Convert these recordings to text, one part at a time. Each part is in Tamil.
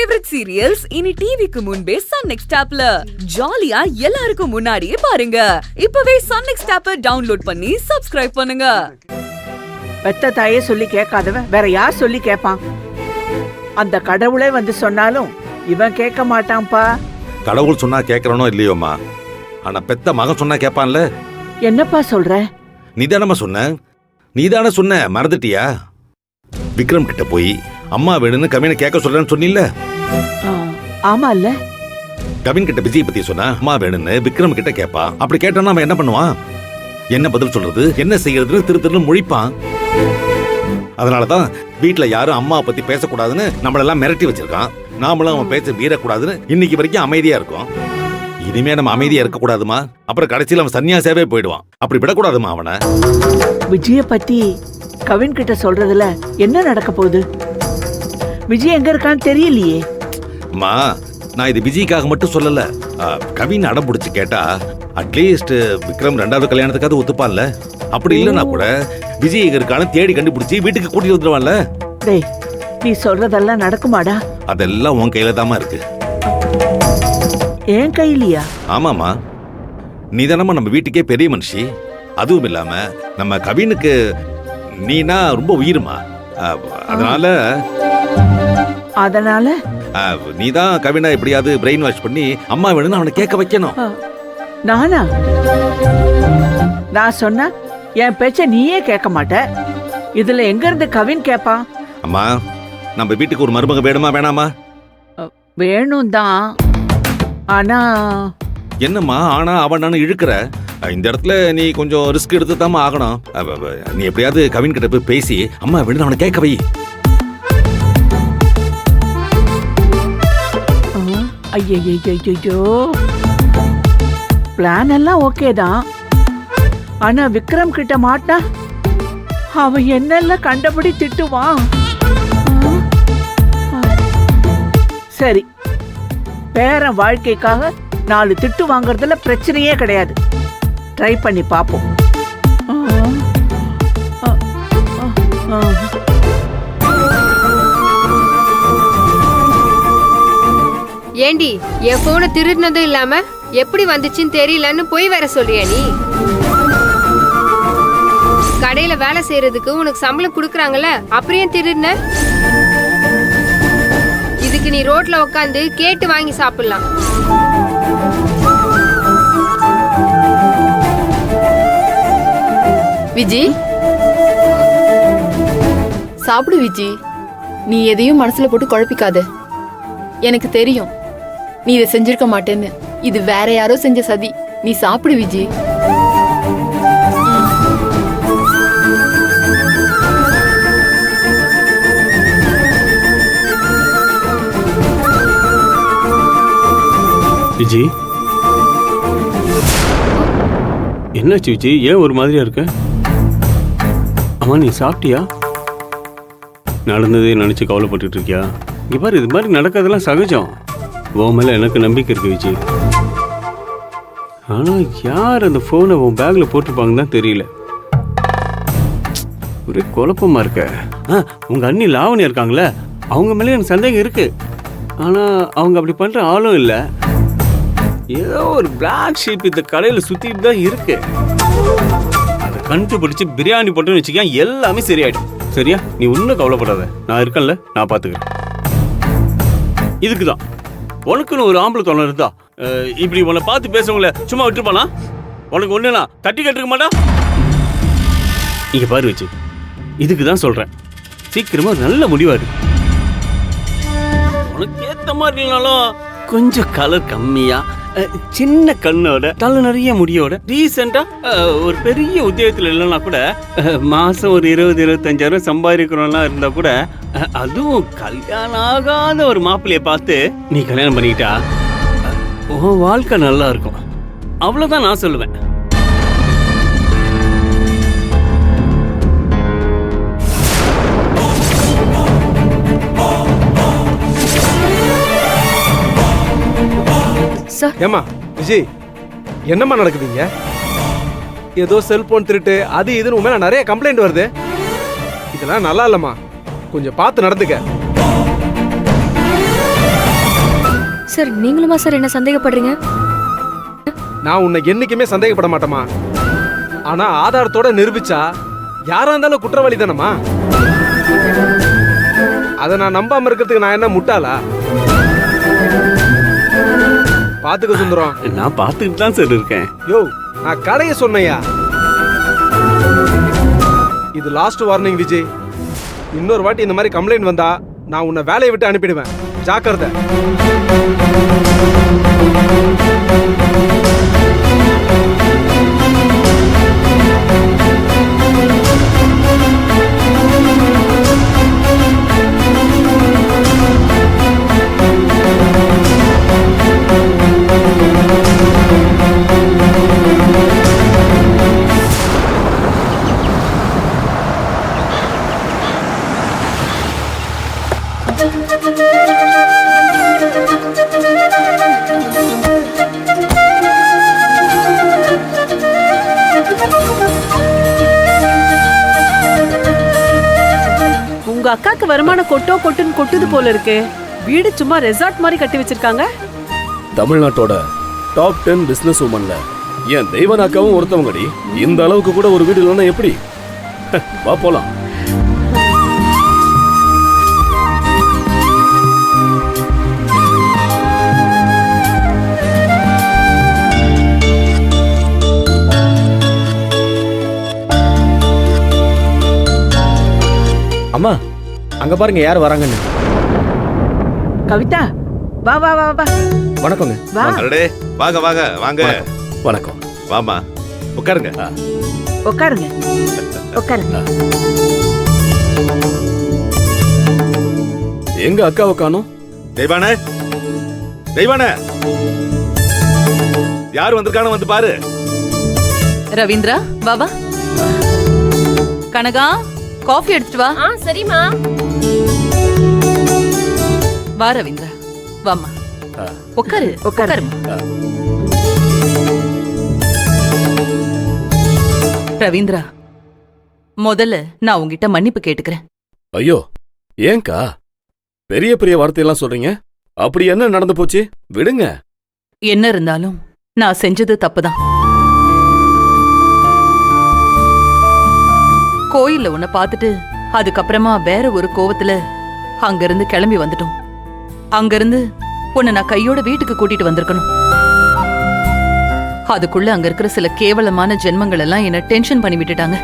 ஃபேவரட் சீரியல்ஸ் இனி டிவிக்கு முன்பே சன் நெக்ஸ்ட் ஆப்ல ஜாலியா எல்லாருக்கும் முன்னாடியே பாருங்க. இப்பவே சன் நெக்ஸ்ட் ஆப்பை டவுன்லோட் பண்ணி சப்ஸ்கிரைப் பண்ணுங்க. பெத்த தாயே சொல்லி கேட்காதவன் வேற யார் சொல்லி கேட்பான்? அந்த கடவுளே வந்து சொன்னாலும் இவன் கேட்க மாட்டான்பா. கடவுள் சொன்னா கேட்கறனோ இல்லையோமா, ஆனா பெத்த மகன் சொன்னா கேட்பான்ல. என்னப்பா சொல்ற? நீதானமா சொன்ன மறந்துட்டியா? விக்ரம் கிட்ட போய் அம்மா வேணும்னு கவினை கேட்க சொல்றேன்னு சொன்னில்ல? ஆமா இல்ல. கவின் கிட்ட விஜய் பத்தி சொன்னா அம்மா வேணும்னு விக்ரம் கிட்ட கேட்பா. அப்படி கேட்டானா அவன் என்ன பண்ணுவான்? என்ன பதில் சொல்றது, என்ன செய்யறதுன்னு திரு முழிப்பான். அதனாலதான் வீட்டுல யாரும் அம்மா பத்தி பேசக்கூடாதுன்னு நம்மளெல்லாம் மிரட்டி வச்சிருக்கான். நாமளும் அவன் பேச மீறக்கூடாதுன்னு இன்னைக்கு வரைக்கும் அமைதியா இருக்கும். இனிமே நம்ம அமைதியா இருக்க கூடாதுமா, அப்புறம் கடைசியில் அவன் சன்னியாசாவே போயிடுவான். அப்படி விடக்கூடாதுமா அவனை. விஜய பத்தி கவின் கிட்ட சொல்றதுல என்ன நடக்க போகுது? விஜய் எங்க இருக்கான்னு தெரியலையே. அம்மா, நான் இது விஜய்க்காக மட்டும் சொல்லல. கவின் அடம் பிடிச்சு கேட்டா அட்லீஸ்ட் விக்ரம் 2வது கல்யாணத்துக்காவது ஒத்துப்பான்ல. அப்படி இல்லைன்னா கூட விஜய் எங்க இருக்கான்னு தேடி கண்டுபிடிச்சி வீட்டுக்கு கூட்டிட்டு வந்துடுவான்ல. டேய், நீ சொல்றதெல்லாம் நடக்குமாடா? அதெல்லாம் உன் கையில தாமா இருக்கு. என் கையிலையா? ஆமாமா, நீ தானம்மா நம்ம வீட்டுக்கே பெரிய மனுஷி. அதுவும் இல்லாம நம்ம கவினுக்கு நீனா ரொம்ப உயிருமா. அதனால நீதான் கவினா எப்படியாவது பிரெயின் வாஷ் பண்ணி அம்மா வேணும்னு அவனை கேட்க வைக்கணும். நானா? நான் சொன்ன என் பேச்ச நீயே கேட்க மாட்ட. இதுல எங்க இருந்து கவின் கேட்பான்? அம்மா, நம்ம வீட்டுக்கு ஒரு மருமக வேணுமா வேணாமா? வேணும் தான். ஆனா என்னம்மா ஆனா அவன் இழுக்கிற? இந்த இடத்துல நீ கொஞ்சம் ரிஸ்க் எடுத்து தாமா ஆகணும். நீ எப்படியாவது கவின் கிட்ட போய் பேசி அம்மா வேணும் அவனை கேட்க வை. ஐயோ, பிளான் எல்லாம் ஓகே தான். ஆனா விக்ரம் கிட்ட மாட்டா அவன் என்னெல்லாம் கண்டபடி திட்டுவான். சரி, பேரன் வாழ்க்கைக்காக 4 திட்டு வாங்குறதுல பிரச்சனையே கிடையாது. ட்ரை பண்ணி பாப்போம். ஏண்டி, என் போனை திருடினதும் இல்லாம எப்படி வந்துச்சுன்னு தெரியலன்னு போய் வேற சொல்றியா நீ? கடையில வேலை செய்யறதுக்கு உனக்கு சம்பளம் குடுக்கறாங்கல்ல, அப்புறம் திருடின? இதுக்கு நீ ரோட்ல உட்காந்து கேட்டு வாங்கி சாப்பிடலாம். விஜி, சாப்பிடு விஜி. நீ எதையும் மனசுல போட்டு குழப்பிக்காத. எனக்கு தெரியும் நீ இதை செஞ்சிருக்க மாட்டேன்னு. இது வேற யாரோ செஞ்ச சதி. நீ சாப்பிடு விஜி. விஜி, என்னாச்சு விஜி? ஏன் ஒரு மாதிரியா இருக்க? அம்மா, நீ சாப்பிட்டியா? நடந்ததே நினைச்சு கவலைப்பட்டு இருக்கியா? இங்க பாரு, இது மாதிரி நடக்கிறதெல்லாம் சகஜம். உன் மேல எனக்கு நம்பிக்கை இருக்கு விஜி. ஆனா யார் அந்த போனை உன் பேக்ல போட்டிருப்பாங்கன்னு தான் தெரியல. ஒரே குழப்பமா இருக்க. உங்க அண்ணி லாவணியா இருக்காங்களே, அவங்க மேலே எனக்கு சந்தேகம் இருக்கு. ஆனா அவங்க அப்படி பண்ற ஆளும் இல்லை. ஏதோ ஒரு பிளாக் ஷீப் இந்த கடையில சுத்திட்டு தான் இருக்கு. அதை கண்டுபிடிச்சு பிரியாணி போட்டுன்னு வச்சுக்க, எல்லாமே சரியாயிடும். சரியா? நீ ஒன்னும் கவலைப்படாத, நான் இருக்கேன்ல, நான் பாத்துக்கிறேன். இதுக்குதான் உனக்குன்னு ஒரு ஆம்பளை தோணை இருந்தா இப்படி உன்னை பார்த்து பேசுறவங்கள சும்மா விட்டுருப்பானா? உனக்கு ஒண்ணுனா தட்டி கட்டுக்க மாட்டா? இங்க பாரு வச்சு, இதுக்குதான் சொல்றேன், சீக்கிரமா நல்ல முடிவாரு. உனக்கு ஏத்த மாதிரி இல்லைனாலும் கொஞ்சம் கலர் கம்மியா, சின்ன கண்ணோட, தலை நிறைய முடியோட, ரீசெண்டா ஒரு பெரிய உத்தியோகத்துல இல்லைன்னா கூட மாசம் ஒரு 20-25,000 சம்பாதிக்கிறோம்லாம் இருந்தா கூட, அதுவும் கல்யாணம் ஆகாத ஒரு மாப்பிள்ளைய பார்த்து நீ கல்யாணம் பண்ணிக்கிட்டா உன் வாழ்க்கை நல்லா இருக்கும். அவ்வளவுதான் நான் சொல்லுவேன். ஏமா விஜய், என்னம்மா நடக்குதுங்க? ஏதோ செல்போன் திருட்டு அது இதுன்னு உண்மையில நிறைய கம்ப்ளைண்ட் வருது. இதெல்லாம் நல்லா இல்லம்மா, கொஞ்சம் பார்த்து நடந்துக்க. சார் நீங்களுமா சார் என்ன சந்தேகப்படுறீங்க? நான் உன்னை என்னைக்குமே சந்தேகப்பட மாட்டேமா. ஆனா ஆதாரத்தோட நிரூபிச்சா யாரா இருந்தாலும் குற்றவாளி தானம்மா. அதை நான் நம்பாம இருக்கிறதுக்கு நான் என்ன முட்டாளா? பாத்துக்க சுந்தரம். நான் பார்த்துக்கிட்டு தான் சார் இருக்கேன். யோ, நான் கடையை சொன்னையா. இது லாஸ்ட் வார்னிங் விஜய். இன்னொரு வாட்டி இந்த மாதிரி கம்ப்ளைண்ட் வந்தா நான் உன்னை வேலையை விட்டு அனுப்பிடுவேன். ஜாக்கிரதை. உங்க அக்காக்கு வருமானம் கொட்டுன்னு கொட்டுது போல இருக்கு. வீடு சும்மா ரெசார்ட் மாதிரி கட்டி வச்சிருக்காங்க. தமிழ்நாட்டோட டாப் 10 பிசினஸ் உமன்ல என் தெய்வனாக்காவும் ஒருத்தவங்கடி. இந்த அளவுக்கு கூட ஒரு வீடு இல்லைன்னா எப்படி? வா போலாம். அம்மா, அங்க பாருங்க யார் வராங்கன்னு. கவிதா, வா வா வா வா. வணக்கங்க. வா. அடடே, வாங்க வாங்க வாங்க. வணக்கம். வாமா, உட்காருங்க. உட்காருங்க உட்காருங்க. எங்க அக்காவை காணோம்? தெய்வான, தெய்வான, யார் வந்திருக்கானு வந்து பாரு. ரவீந்திரா பாபா, கனகா காஃபி எடுத்துட்டு வா. சரிம்மா. வா ரவீந்திரா, வாமா. உட்காரு உட்காரு. ரவீந்திரா, முதல்ல நான் உங்ககிட்ட மன்னிப்பு கேட்டுக்கிறேன். ஐயோ, ஏங்கா பெரிய பெரிய வார்த்தையெல்லாம் சொல்றீங்க? அப்படி என்ன நடந்து போச்சு? விடுங்க. என்ன இருந்தாலும் நான் செஞ்சது தப்புதான். கோயில்ல உன்னை பார்த்துட்டு அதுக்கப்புறமா வேற ஒரு கோவத்துல அங்கிருந்து கிளம்பி வந்துட்டோம். அங்கிருந்து உன்னை நான் கையோட வீட்டுக்கு கூட்டிட்டு வந்திருக்கணும். அதுக்குள்ள அங்க இருக்கிற சில கேவலமான ஜென்மங்கள் எல்லாம் என்ன டென்ஷன் பண்ணி விட்டுட்டாங்க.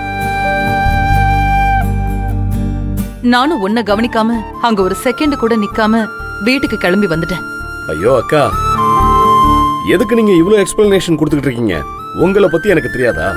நானும் உன்னை கவனிக்காம அங்க ஒரு செகண்ட் கூட நிக்காம வீட்டுக்கு கிளம்பி வந்துட்டேன். ஐயோ அக்கா, எதுக்கு நீங்க இவ்வளவு எக்ஸ்பிளனேஷன் கொடுத்துக்கிட்டு இருக்கீங்க? உங்களை பத்தி எனக்கு தெரியாதா?